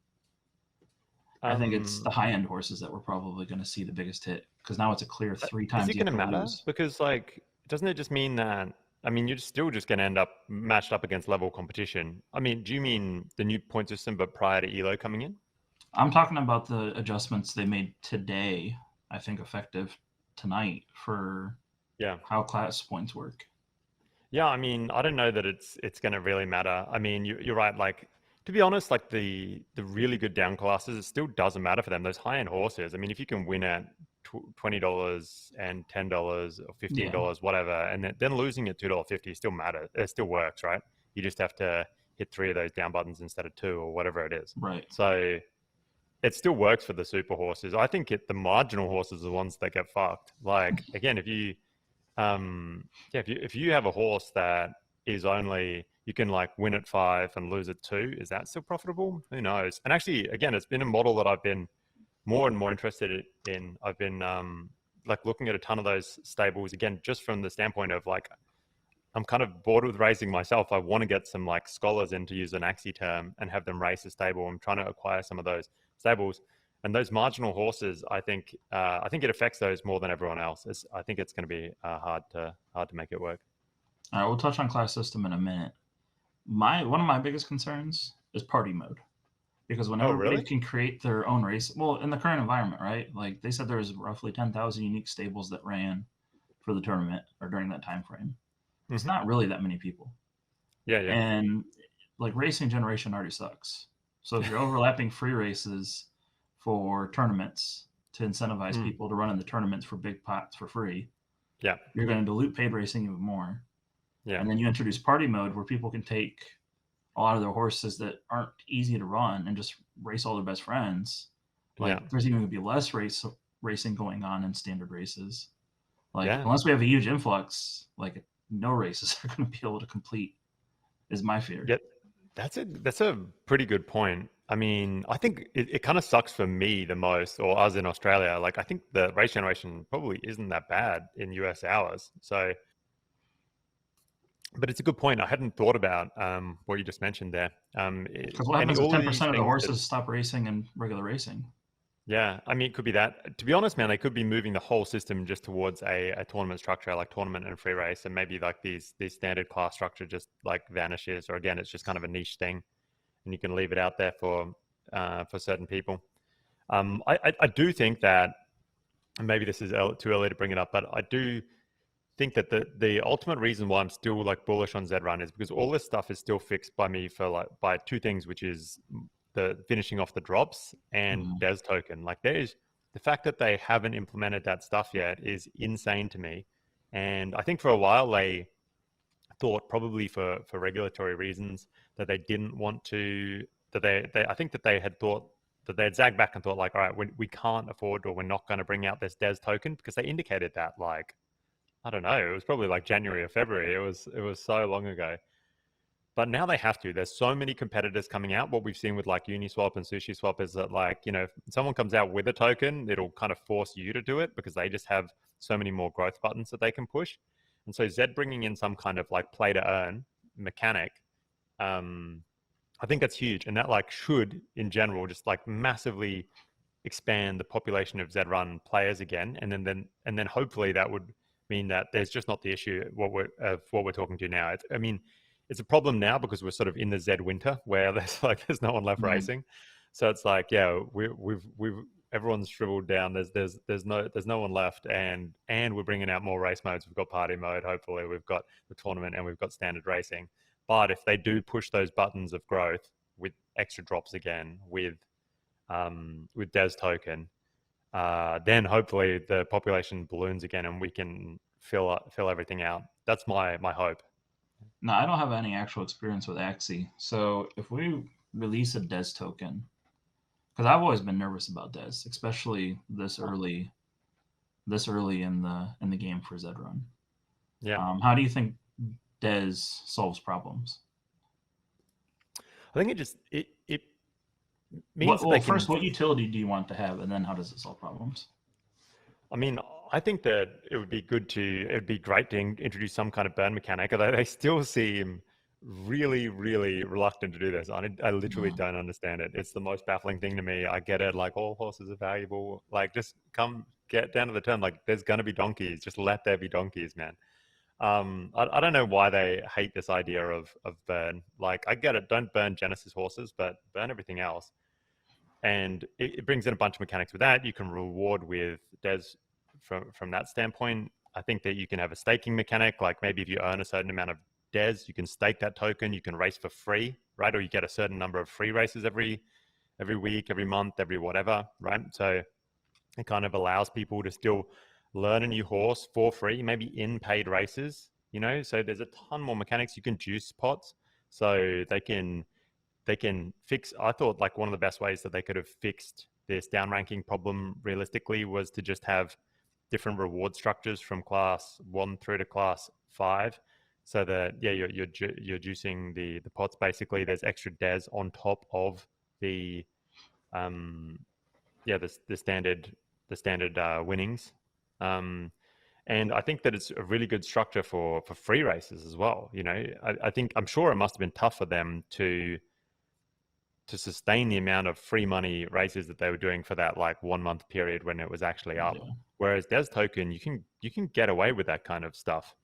I think it's the high-end horses that we're probably going to see the biggest hit, because now it's a clear 3 times. Is it going to matter? Because, like, doesn't it just mean that, I mean, you're still just going to end up matched up against level competition? I mean, do you mean the new point system, but prior to ELO coming in? I'm talking about the adjustments they made today, I think effective tonight, for how class points work. Yeah, I mean, I don't know that it's going to really matter. I mean, you're right. Like, to be honest, like the really good down classes, it still doesn't matter for them. Those high-end horses, I mean, if you can win at $20 and $10 or $15, whatever, and then losing at $2.50 still matters. It still works, right? You just have to hit 3 of those down buttons instead of 2 or whatever it is. Right. So it still works for the super horses. I think the marginal horses are the ones that get fucked. Like, again, if you have a horse that is only, you can like win at 5 and lose at 2, is that still profitable? Who knows? And actually, again, it's been a model that I've been more and more interested in. I've been like looking at a ton of those stables, again, just from the standpoint of, like, I'm kind of bored with racing myself. I want to get some, like, scholars in, to use an Axie term, and have them race a stable. I'm trying to acquire some of those stables. And those marginal horses, I think it affects those more than everyone else. I think it's going to be hard to make it work. All right, we'll touch on class system in a minute. One of my biggest concerns is party mode, because when Oh, everybody really? can create their own race, well, in the current environment, right? Like they said, there was roughly 10,000 unique stables that ran for the tournament or during that time frame. It's Hmm. not really that many people, Yeah, yeah, and like racing generation already sucks. So if you're overlapping free races for tournaments to incentivize mm, people to run in the tournaments for big pots for free, yeah, you're going to dilute paid racing even more. yeah, And then you introduce party mode where people can take a lot of their horses that aren't easy to run and just race all their best friends. yeah, Like there's even going to be less racing going on in standard races. Like yeah. unless we have a huge influx, like no races are going to be able to complete. Is my fear. Yeah, that's a pretty good point. I mean, I think it kind of sucks for me the most, or us in Australia. Like, I think the race generation probably isn't that bad in US hours. So, but it's a good point. I hadn't thought about what you just mentioned there. Because what And happens if all of 10% these of the things that, horses stop racing in regular racing? yeah, I mean, it could be that. To be honest, man, they could be moving the whole system just towards a tournament structure, like tournament and free race, and maybe like these standard class structure just like vanishes, or again, it's just kind of a niche thing, and you can leave it out there for certain people. I do think that, and maybe this is too early to bring it up, but I do think that the ultimate reason why I'm still like bullish on Zed Run is because all this stuff is still fixed by me for like by two things, which is the finishing off the drops and Mm-hmm. Des token. Like there's the fact that they haven't implemented that stuff yet is insane to me. And I think for a while they thought, probably for regulatory reasons, that they didn't want to, that they I think that they had thought that they had zagged back and thought like, all right, we can't afford, or we're not going to bring out this Des token, because they indicated that like, I don't know, it was probably like January or February. It was so long ago. But now they have to. There's so many competitors coming out. What we've seen with like Uniswap and SushiSwap is that, like, if someone comes out with a token, it'll kind of force you to do it because they just have so many more growth buttons that they can push. And so Zed bringing in some kind of like play to earn mechanic, I think that's huge. And that like should in general just like massively expand the population of Zed Run players again. And then hopefully that would mean that there's just not the issue what we're talking to now. I mean, it's a problem now because we're sort of in the Zed winter where there's no one left Right. racing. So it's like, yeah, we've everyone's shriveled down. There's no one left, and we're bringing out more race modes. We've got party mode. Hopefully, we've got the tournament, and we've got standard racing. But if they do push those buttons of growth with extra drops again, with Des token, then hopefully the population balloons again, and we can fill everything out. That's my hope. No, I don't have any actual experience with Axie. So if we release a Des token, because I've always been nervous about Des, especially this early in the game for Zed Run. Yeah, How do you think Des solves problems? I think it What means that well, they first, can. what utility do you want to have, and then how does it solve problems? I mean, I think that it'd be great to introduce some kind of burn mechanic, although they still seem really, really reluctant to do this. I literally Yeah. don't understand it. It's the most baffling thing to me. I get it, like all horses are valuable. Like just come get down to the turn. Like there's gonna be donkeys. Just let there be donkeys, man. I don't know why they hate this idea of burn. Like I get it, don't burn Genesis horses, but burn everything else. And it brings in a bunch of mechanics with that. You can reward with Des from that standpoint. I think that you can have a staking mechanic, like maybe if you earn a certain amount of Des, you can stake that token. You can race for free, right? Or you get a certain number of free races every week, every month, every whatever, right? So it kind of allows people to still learn a new horse for free, maybe in paid races. So there's a ton more mechanics. You can juice pots, so they can fix. I thought like one of the best ways that they could have fixed this down ranking problem realistically was to just have different reward structures from class 1 through to class 5, so that yeah, you're juicing the pots. Basically there's extra Des on top of the um yeah, the standard winnings. Um and I think that it's a really good structure for free races as well. I think, I'm sure it must have been tough for them to to sustain the amount of free money races that they were doing for that like 1 month period when it was actually up. Yeah. Whereas Des token, you can get away with that kind of stuff.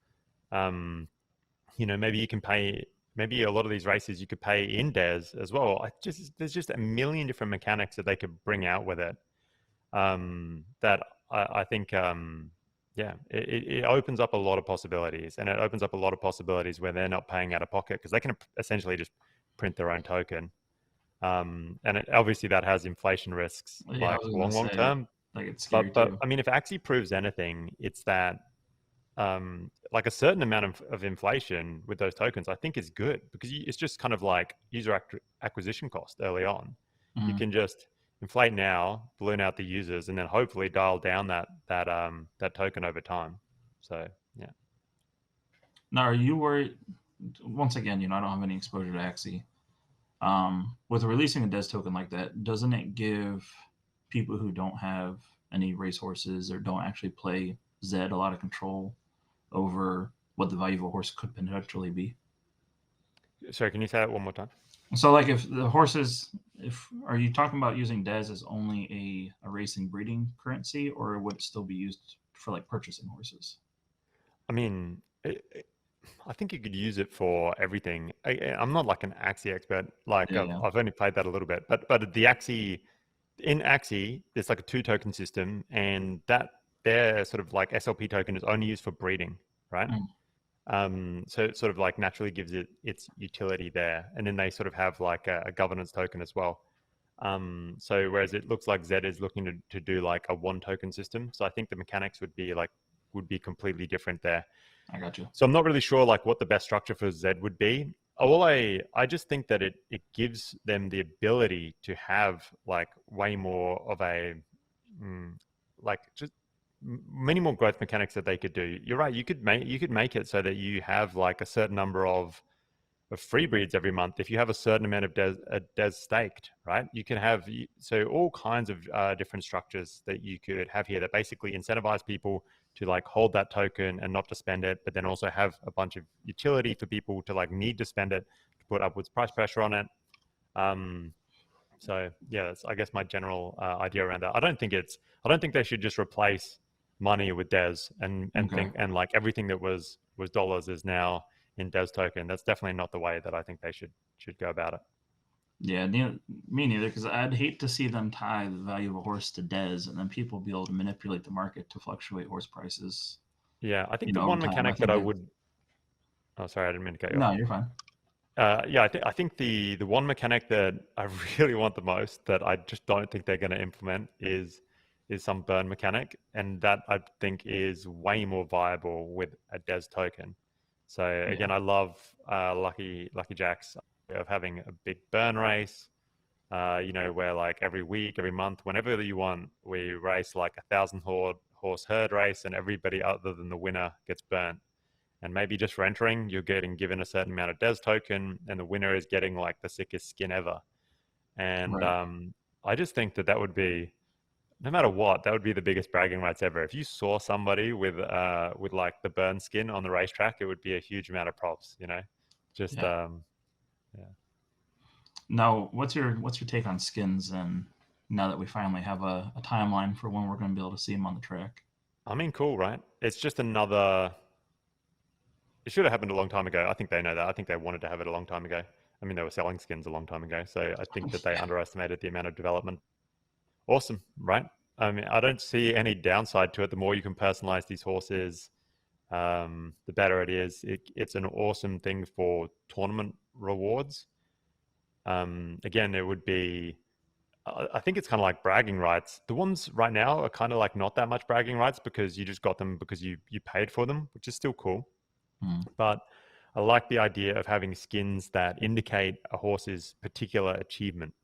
Maybe you can pay. Maybe a lot of these races you could pay in Des as well. There's just a million different mechanics that they could bring out with it. That I think, it opens up a lot of possibilities, and it opens up a lot of possibilities where they're not paying out of pocket because they can essentially just print their own token. Obviously that has inflation risks, Yeah, I like was gonna long say, term. like it's scary But too. I mean, if Axie proves anything, it's that like a certain amount of inflation with those tokens, I think is good because it's just kind of like user acquisition cost early on. You can just inflate now, balloon out the users, and then hopefully dial down that token over time. So yeah. Now, are you worried? Once again, I don't have any exposure to Axie. With releasing a Des token like that, doesn't it give people who don't have any racehorses or don't actually play Zed a lot of control over what the value of a horse could potentially be? Sorry, can you say that one more time? So, like, if the horses, if are you talking about using Des as only a racing breeding currency, or would it still be used for like purchasing horses? I mean, I think you could use it for everything. I'm not like an Axie expert. Like Yeah. I've only played that a little bit, but the Axie in Axie, there's like a 2 token system, and that their sort of like SLP token is only used for breeding, right? So it sort of like naturally gives it its utility there, and then they sort of have like a governance token as well. So whereas it looks like Zed is looking to do like a 1 token system, so I think the mechanics would be completely different there. I got you. So I'm not really sure like what the best structure for Zed would be. I just think that it gives them the ability to have like way more of a like just many more growth mechanics that they could do. You're right. You could make it so that you have like a certain number of free breeds every month. If you have a certain amount of des staked, right? You can have so all kinds of different structures that you could have here that basically incentivize people to like hold that token and not to spend it, but then also have a bunch of utility for people to like need to spend it to put upwards price pressure on it. So yeah, that's I guess my general idea around that. I don't think they should just replace money with Des and Okay. like everything that was dollars is now in Des token. That's definitely not the way that I think they should go about it. Yeah, me neither, because I'd hate to see them tie the value of a horse to Des and then people be able to manipulate the market to fluctuate horse prices, Yeah, I think the over one time. I mechanic that think I that. would. Oh, sorry, I didn't mean to cut you off. No, you're fine. Yeah, I think the one mechanic that I really want the most that I just don't think they're going to implement is some burn mechanic, and that I think is way more viable with a Des token. So Yeah. again, I love Lucky Jack's idea of having a big burn race. Where like every week, every month, whenever you want, we race like 1,000 horse herd race, and everybody other than the winner gets burnt. And maybe just for entering, you're getting given a certain amount of Des token, and the winner is getting like the sickest skin ever. And Right. I just think that would be, no matter what, that would be the biggest bragging rights ever. If you saw somebody with like the burn skin on the racetrack, it would be a huge amount of props. Just Yeah. yeah. Now, what's your take on skins, and now that we finally have a timeline for when we're going to be able to see them on the track? I mean, cool, right? It's just another. It should have happened a long time ago. I think they know that. I think they wanted to have it a long time ago. I mean, they were selling skins a long time ago, so I think that they underestimated the amount of development. Awesome, right? I mean, I don't see any downside to it. The more you can personalize these horses, the better it is. It's an awesome thing for tournament rewards. Again, it would be. I think it's kind of like bragging rights. The ones right now are kind of like not that much bragging rights because you just got them because you paid for them, which is still cool. But I like the idea of having skins that indicate a horse's particular achievement,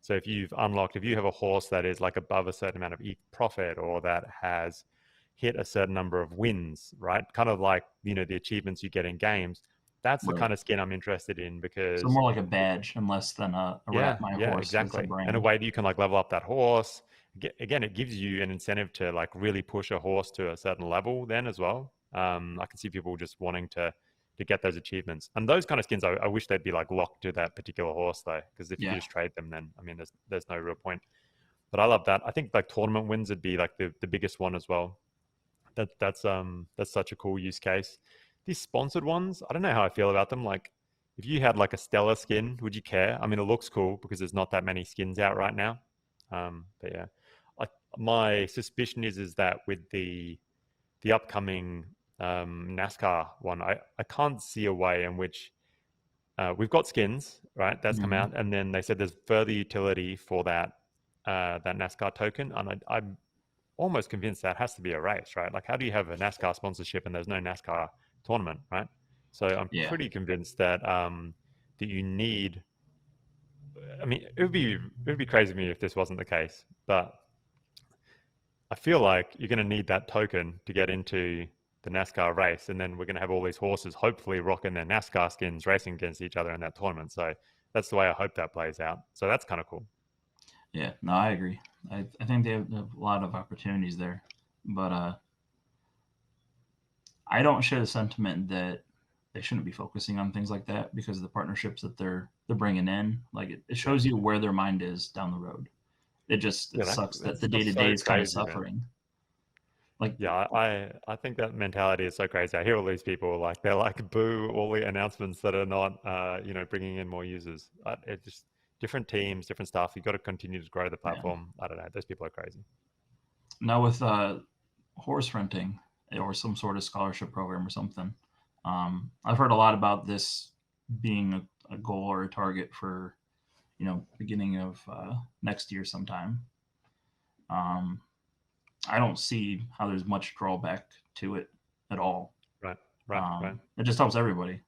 So if you have a horse that is like above a certain amount of profit or that has hit a certain number of wins, right? Kind of like, the achievements you get in games. That's the Right. kind of skin I'm interested in So because more like a badge and less than a wrap my yeah, horse as a exactly. And a brand. way that you can like level up that horse. Again, it gives you an incentive to like really push a horse to a certain level then as well. I can see people just wanting to to get those achievements. And those kind of skins, I wish they'd be like locked to that particular horse though, because if you Yeah. just trade them, then I mean, there's no real point. But I love that. I think like tournament wins would be like the biggest one as well. That's such a cool use case. These sponsored ones, I don't know how I feel about them. Like, if you had like a stellar skin, would you care? I mean, it looks cool because there's not that many skins out right now. But yeah, my suspicion is that with the upcoming NASCAR one, I can't see a way in which we've got skins, right? That's come out, and then they said there's further utility for that NASCAR token, and I'm almost convinced that has to be a race, right? Like, how do you have a NASCAR sponsorship and there's no NASCAR tournament, right? So I'm pretty convinced that that you need. I mean, it would be crazy to me if this wasn't the case, but I feel like you're going to need that token to get into the NASCAR race, and then we're going to have all these horses hopefully rocking their NASCAR skins racing against each other in that tournament. So that's the way I hope that plays out. So that's kind of cool. Yeah, no, I agree. I think they have a lot of opportunities there, but I don't share the sentiment that they shouldn't be focusing on things like that because of the partnerships that they're bringing in. Like it shows you where their mind is down the road. It sucks that the day to day is kind of suffering. Man. Like, yeah, I think that mentality is so crazy. I hear all these people like they're like boo all the announcements that are not bringing in more users. It's just different teams, different stuff. You got to continue to grow the platform. Yeah. I don't know. Those people are crazy. Now with horse renting or some sort of scholarship program or something, I've heard a lot about this being a goal or a target for beginning of next year sometime. I don't see how there's much drawback to it at all. Right. It just helps everybody.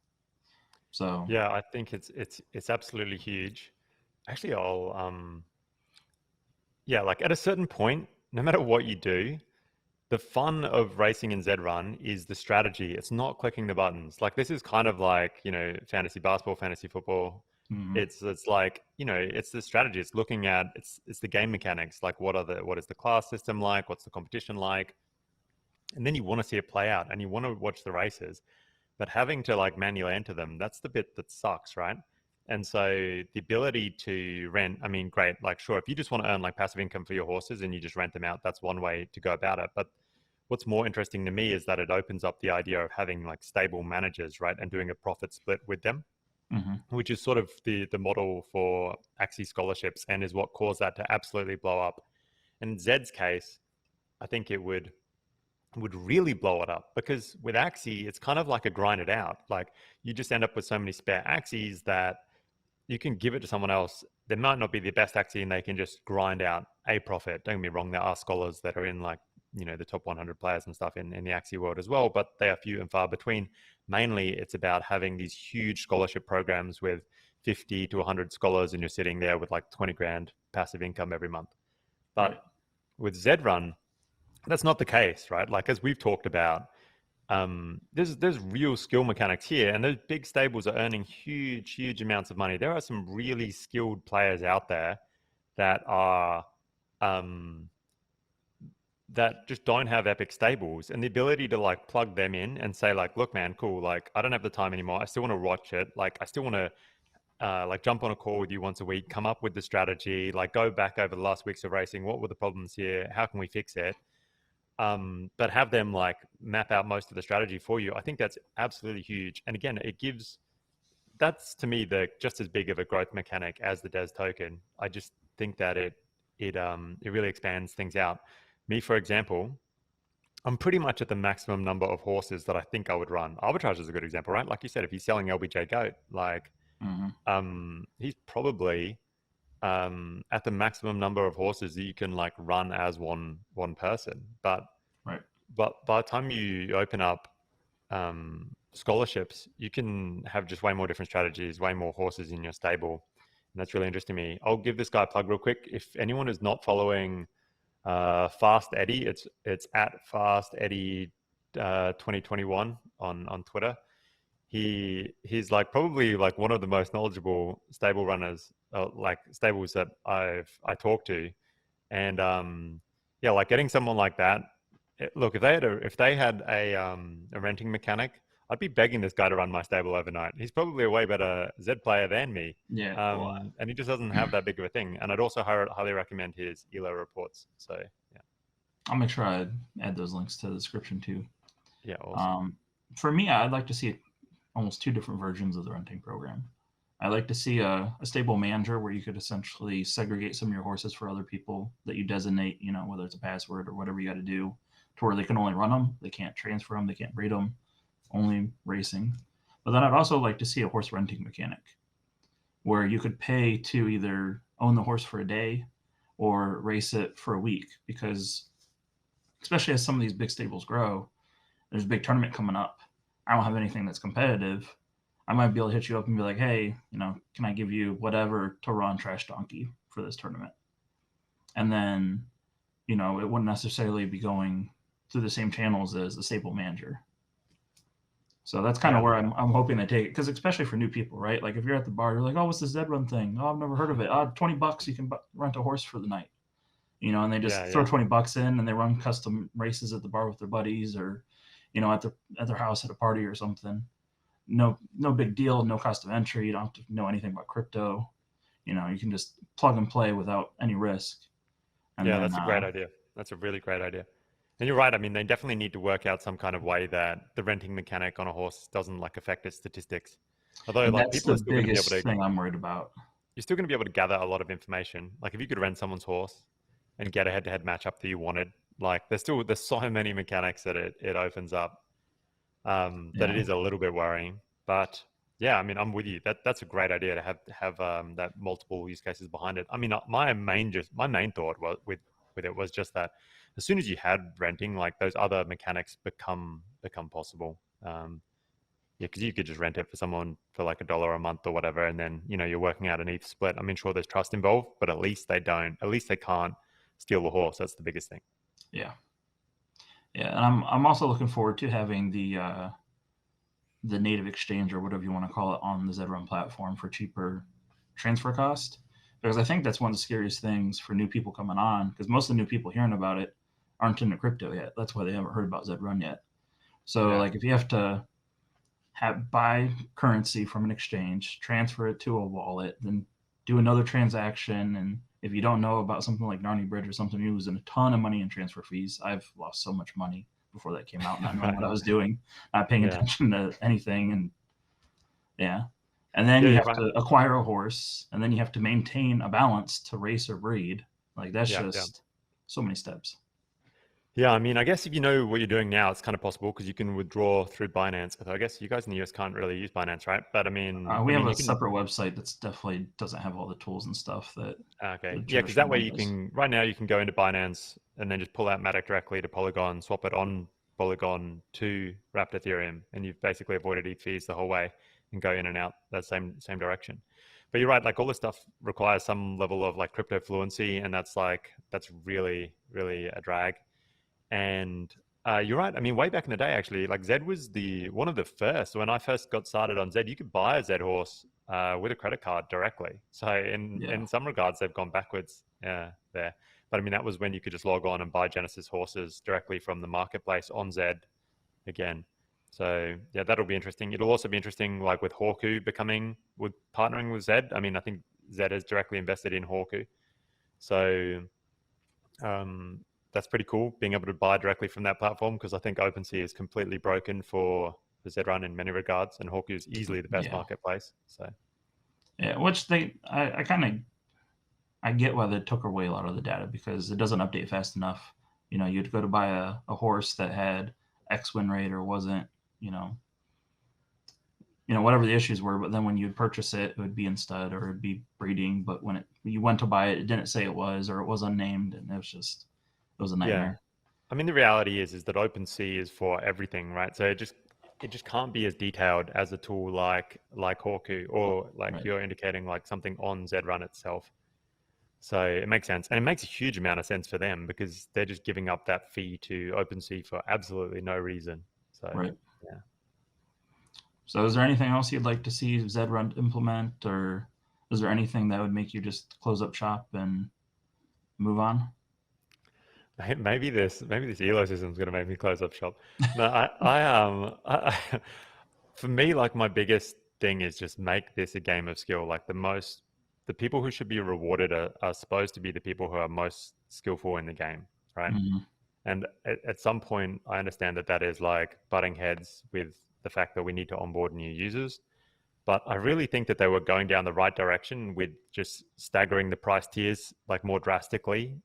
So yeah, I think it's absolutely huge. Actually, like at a certain point, no matter what you do, the fun of racing in Zed Run is the strategy. It's not clicking the buttons. Like, this is kind of like, fantasy basketball, fantasy football. Mm-hmm. It's like, it's the strategy. It's looking at, it's the game mechanics. Like, what is the class system like? What's the competition like? And then you want to see it play out and you want to watch the races, but having to like manually enter them, that's the bit that sucks, right? And so the ability to rent, I mean, great. Like, sure, if you just want to earn like passive income for your horses and you just rent them out, that's one way to go about it. But what's more interesting to me is that it opens up the idea of having like stable managers, right? And doing a profit split with them, which is sort of the model for Axie scholarships and is what caused that to absolutely blow up. And in Zed's case, I think it would really blow it up, because with Axie, it's kind of like a grind it out. Like, you just end up with so many spare Axies that you can give it to someone else. There might not be the best Axie and they can just grind out a profit. Don't get me wrong, there are scholars that are in like, the top 100 players and stuff in the Axie world as well, but they are few and far between. Mainly, it's about having these huge scholarship programs with 50 to 100 scholars, and you're sitting there with like 20 grand passive income every month. But with Zed Run, that's not the case, right? Like, as we've talked about, there's real skill mechanics here, and those big stables are earning huge amounts of money. There are some really skilled players out there that are that just don't have epic stables, and the ability to like plug them in and say like, look, man, cool, like I don't have the time anymore, I still want to watch it, like I still want to like jump on a call with you once a week, come up with the strategy, like go back over the last weeks of racing, what were the problems here, how can we fix it, but have them like map out most of the strategy for you. I think that's absolutely huge. And again, that's to me just as big of a growth mechanic as the DES token. I just think that it really expands things out. Me, for example, I'm pretty much at the maximum number of horses that I think I would run. Arbitrage is a good example, right? Like you said, if he's selling LBJ Goat, like he's probably at the maximum number of horses that you can like run as one person. But by the time you open up scholarships, you can have just way more different strategies, way more horses in your stable, and that's really interesting to me. I'll give this guy a plug real quick. If anyone is not following Fast Eddie, it's at Fast Eddie 2021 on Twitter. He's like probably like one of the most knowledgeable stable runners, like stables that I talked to, and like getting someone like that. Look, if they had a renting mechanic, I'd be begging this guy to run my stable overnight. He's probably a way better Zed player than me. Yeah. And he just doesn't have that big of a thing. And I'd also highly recommend his ELO reports. So yeah. I'll make sure I add those links to the description too. Yeah, awesome. For me, I'd like to see almost two different versions of the renting program. I'd like to see a stable manager where you could essentially segregate some of your horses for other people that you designate, whether it's a password or whatever you got to do, to where they can only run them, they can't transfer them, they can't breed them, only racing. But then I'd also like to see a horse renting mechanic where you could pay to either own the horse for a day or race it for a week, because especially as some of these big stables grow, there's a big tournament coming up. I don't have anything that's competitive. I might be able to hit you up and be like, hey, can I give you whatever to run Trash Donkey for this tournament? And then, it wouldn't necessarily be going through the same channels as the stable manager. So that's kind of where I'm hoping they take it, because especially for new people, right? Like if you're at the bar, you're like, oh, what's this Zed Run thing? Oh, I've never heard of it. $20, you can rent a horse for the night. And they just throw $20 in and they run custom races at the bar with their buddies, or, at their house at a party or something. No big deal, no cost of entry. You don't have to know anything about crypto. You can just plug and play without any risk. And that's a great idea. That's a really great idea. And you're right. I mean, they definitely need to work out some kind of way that the renting mechanic on a horse doesn't affect its statistics. Although people are still going to be able to, thing I'm worried about. You're still going to be able to gather a lot of information. Like if you could rent someone's horse and get a head-to-head matchup that you wanted, there's so many mechanics that it opens up that it is a little bit worrying. But yeah, I mean, I'm with you. That's a great idea to have that multiple use cases behind it. I mean, my main thought with it was just that as soon as you had renting, those other mechanics become possible. Because you could just rent it for someone for $1 a month or whatever, and then you're working out an ETH split. I mean, sure, there's trust involved, but at least they can't steal the horse. That's the biggest thing. Yeah, and I'm also looking forward to having the native exchange, or whatever you want to call it, on the Zed Run platform for cheaper transfer cost, because I think that's one of the scariest things for new people coming on, because most of the new people hearing about it aren't into crypto yet. That's why they haven't heard about Zed Run yet. So if you have to buy currency from an exchange, transfer it to a wallet, then do another transaction, and if you don't know about something like Narny Bridge or something, you're losing a ton of money in transfer fees. I've lost so much money before that came out, not knowing what I was doing, not paying attention to anything. And then you have to acquire a horse, and then you have to maintain a balance to race or breed. That's just so many steps. Yeah, I mean, I guess if you know what you're doing now, it's kind of possible because you can withdraw through Binance. I guess you guys in the US can't really use Binance, right? But I mean, we have a separate website that's definitely doesn't have all the tools and stuff that. Okay, yeah, because that way you can right now you can go into Binance and then just pull out Matic directly to Polygon, swap it on Polygon to wrapped Ethereum, and you've basically avoided ETH fees the whole way and go in and out that same direction. But you're right, all this stuff requires some level of crypto fluency, and that's really, really a drag. And you're right. I mean, way back in the day, actually, Zed was one of the first. When I first got started on Zed, you could buy a Zed horse with a credit card directly. So in some regards, they've gone backwards there. But I mean, that was when you could just log on and buy Genesis horses directly from the marketplace on Zed again. So yeah, that'll be interesting. It'll also be interesting, with Hawku partnering with Zed. I mean, I think Zed has directly invested in Hawku. So that's pretty cool, being able to buy directly from that platform, because I think OpenSea is completely broken for Zed Run in many regards, and Hawku is easily the best marketplace. So yeah, which I get why they took away a lot of the data, because it doesn't update fast enough. You'd go to buy a horse that had X win rate or wasn't, whatever the issues were, but then when you'd purchase it, it would be in stud or it'd be breeding, but when you went to buy it, it didn't say it was, or it was unnamed, and it was a nightmare. Yeah. I mean, the reality is that OpenSea is for everything, right? So it just can't be as detailed as a tool like Hawku, or you're indicating something on Zed Run itself. So it makes sense, and it makes a huge amount of sense for them, because they're just giving up that fee to OpenSea for absolutely no reason. So yeah. So is there anything else you'd like to see Zed Run implement, or is there anything that would make you just close up shop and move on? Maybe this ELO system is going to make me close up shop. No, For me, like my biggest thing is just make this a game of skill. Like the people who should be rewarded are supposed to be the people who are most skillful in the game, right? Mhm. And at some point, I understand that that is like butting heads with the fact that we need to onboard new users. But I really think that they were going down the right direction with just staggering the price tiers like more drastically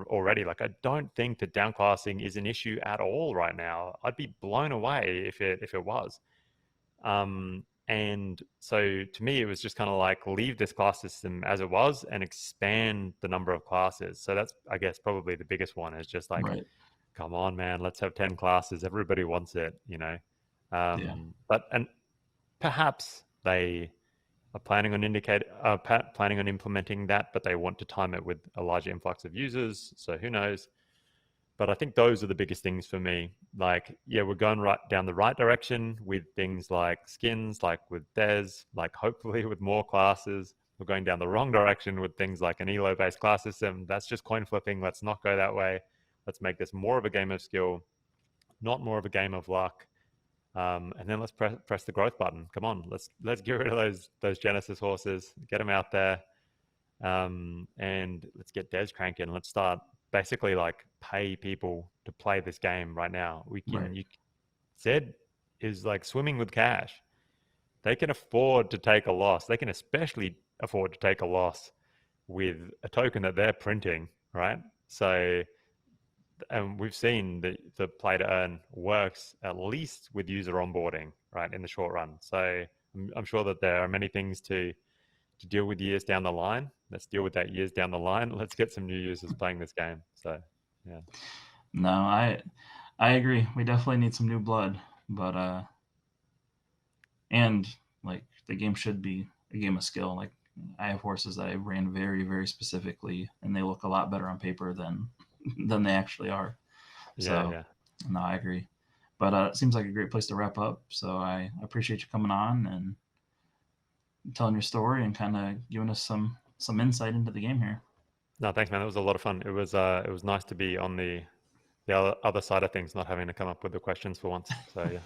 already. Like I don't think that downclassing is an issue at all right now. I'd be blown away if it was. And so to me, it was just kind of like leave this class system as it was and expand the number of classes. So that's, I guess, probably the biggest one is just like, Right. come on, man, let's have 10 classes. Everybody wants it, you know? Yeah. And perhaps they are planning on implementing that, but they want to time it with a larger influx of users. So who knows? But I think those are the biggest things for me. Like, yeah, we're going right down the right direction with things like skins, like with Des, like hopefully with more classes. We're going down the wrong direction with things like an elo-based class system. That's just coin flipping. Let's not go that way. Let's make this more of a game of skill, not more of a game of luck. And then let's press the growth button. Come on, let's get rid of those Genesis horses, get them out there, and let's get Des cranking. Let's start basically like pay people to play this game right now. Right. Zed is like swimming with cash. They can afford to take a loss. They can especially afford to take a loss with a token that they're printing, right? So, and we've seen the play to earn works at least with user onboarding, right, in the short run. So I'm sure that there are many things to deal with years down the line. Let's deal with that years down the line. Let's get some new users playing this game. So, yeah. No, I agree. We definitely need some new blood, but and like the game should be a game of skill. Like I have horses that I ran very, very specifically, and they look a lot better on paper than than they actually are. Yeah, So, yeah. no, I agree. But it seems like a great place to wrap up. So I appreciate you coming on and telling your story and kind of giving us some insight into the game here. No, thanks, man. That was a lot of fun. It was nice to be on the other side of things, not having to come up with the questions for once. So yeah.